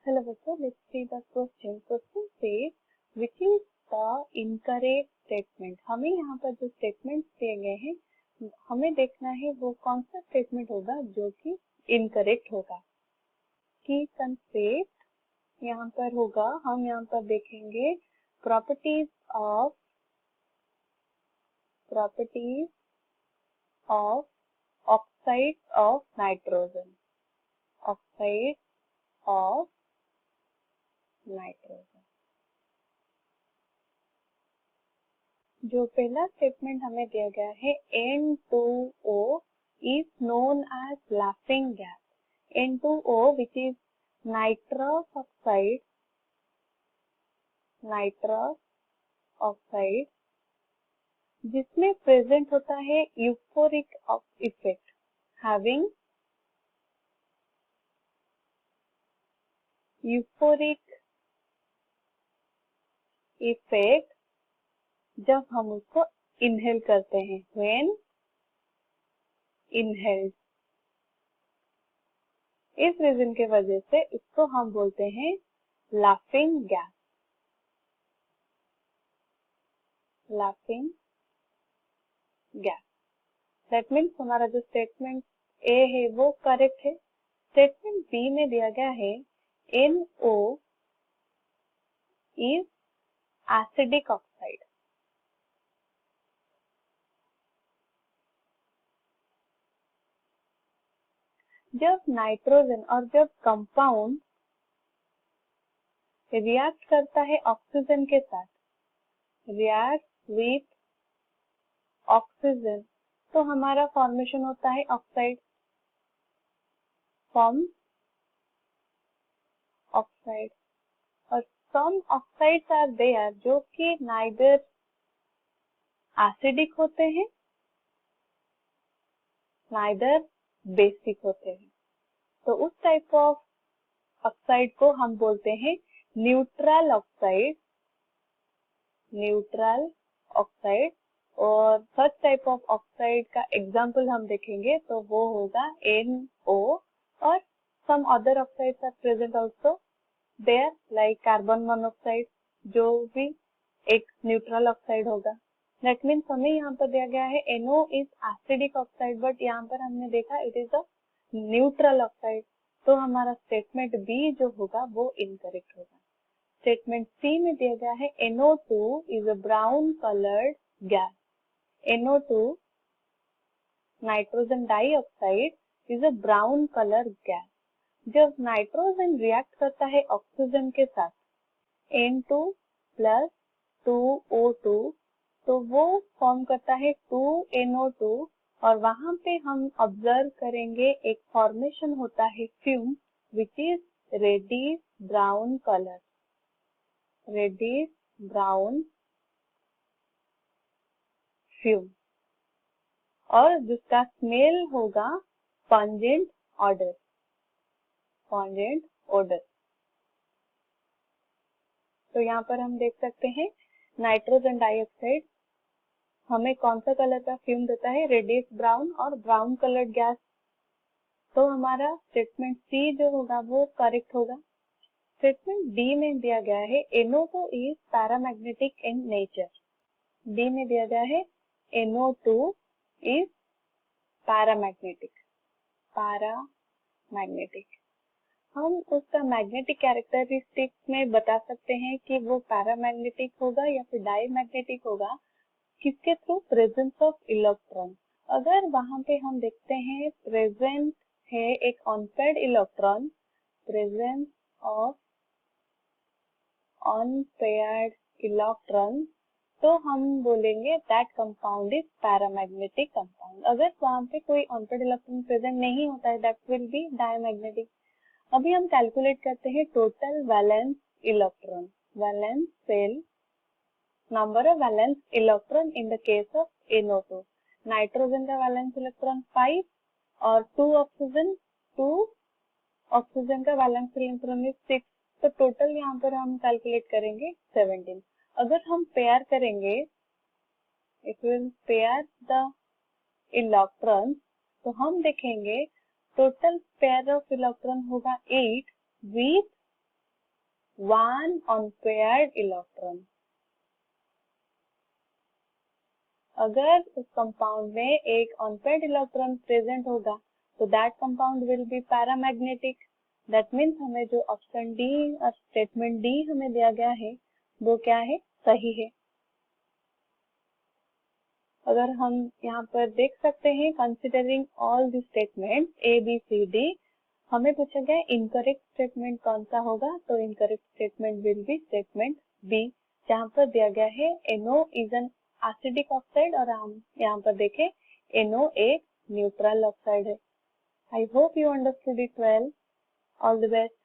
Hello bachcho, let's see the question. Question says which is the incorrect statement. हमें यहाँ पर जो statements दिए गए हैं हमें देखना है वो कौन सा statement होगा जो कि incorrect होगा. Key concept यहाँ पर होगा, हम यहाँ पर देखेंगे properties of oxides of nitrogen. Oxides of nitrogen. जो पहला स्टेटमेंट हमें दिया गया है N2O is known as laughing gas. N2O which is nitrous oxide जिसमें प्रेजेंट होता है euphoric effect having euphoric effect जब हम उसको इनहेल करते हैं, when inhaled. इस रीजन के वजह से इसको हम बोलते हैं laughing gas. laughing gas. That means हमारा जो स्टेटमेंट ए है वो करेक्ट है. स्टेटमेंट बी में दिया गया है NO is acidic oxide. जब नाइट्रोजन और जब कंपाउंड रिएक्ट करता है ऑक्सीजन के साथ, रिएक्ट विथ ऑक्सीजन, तो हमारा फॉर्मेशन होता है ऑक्साइड. Form oxide. और सम ऑक्साइड्स आर देयर जो कि नाइदर एसिडिक होते हैं नाइदर बेसिक होते हैं. तो उस टाइप ऑफ ऑक्साइड को हम बोलते हैं न्यूट्रल ऑक्साइड. Neutral oxide. और सच टाइप ऑफ ऑक्साइड का एग्जांपल हम देखेंगे तो वो होगा NO. और some other oxides are present also there like carbon monoxide जो भी एक न्यूट्रल ऑक्साइड होगा. दैट मीन्स हमें यहाँ पर दिया गया है NO is acidic oxide but यहाँ पर हमने देखा it is a neutral oxide. तो हमारा स्टेटमेंट बी जो होगा वो इनकरेक्ट होगा. स्टेटमेंट सी में दिया गया है NO2 is a brown coloured gas. NO2 nitrogen dioxide is a brown colour gas. जब नाइट्रोजन रिएक्ट करता है ऑक्सीजन के साथ N2 प्लस 2O2 तो वो फॉर्म करता है 2NO2 और वहां पे हम ऑब्जर्व करेंगे एक फॉर्मेशन होता है fume which is reddish brown colour. Reddish brown fume और जिसका स्मेल होगा पंजेंट ऑडर. Pungent order. तो यहाँ पर हम देख सकते हैं नाइट्रोजन डाइऑक्साइड हमें कौन सा कलर का फ्यूम देता है, रेडिश ब्राउन और ब्राउन कलर्ड गैस. तो हमारा स्टेटमेंट सी जो होगा वो करेक्ट होगा. स्टेटमेंट डी में दिया गया है NO2 is paramagnetic in nature. D में दिया गया है NO2 इज पैरामैग्नेटिक. पैरामैग्नेटिक. हम उसका मैग्नेटिक कैरेक्टरिस्टिक्स में बता सकते हैं कि वो पैरामैग्नेटिक होगा या फिर डायमैग्नेटिक होगा. किसके थ्रू? Presence of electron. अगर वहां पे हम देखते हैं प्रेजेंट है एक unpaired electron, presence of unpaired electron, तो हम बोलेंगे that compound is paramagnetic compound. अगर वहां पे कोई अनपेयर्ड इलेक्ट्रॉन प्रेजेंट नहीं होता है दैट विल बी डायमैग्नेटिक. अभी हम कैलकुलेट करते हैं total valence electron. Valence shell number of valence electron in the case of NO2. Nitrogen का वैलेंस इलेक्ट्रॉन 5 और 2 ऑक्सीजन का वैलेंस इलेक्ट्रॉन 6. तो टोटल यहाँ पर हम कैलकुलेट करेंगे 17. अगर हम पेयर करेंगे if will pair the electron तो हम देखेंगे टोटल पेयर ऑफ इलेक्ट्रॉन होगा 8 विथ 1 unpaired electron. अगर उस कंपाउंड में एक अनपेयर्ड इलेक्ट्रॉन प्रेजेंट होगा तो that compound will be paramagnetic. That means हमें जो ऑप्शन डी और स्टेटमेंट डी हमें दिया गया है वो क्या है, सही है. अगर हम यहाँ पर देख सकते हैं considering all the statement A B C D, हमें पूछा गया इनकरेक्ट स्टेटमेंट कौन सा होगा. तो incorrect statement will be statement B, जहाँ पर दिया गया है NO is an acidic oxide और हम यहाँ पर देखें NO एक न्यूट्रल ऑक्साइड है. I hope you understood it well. All the best.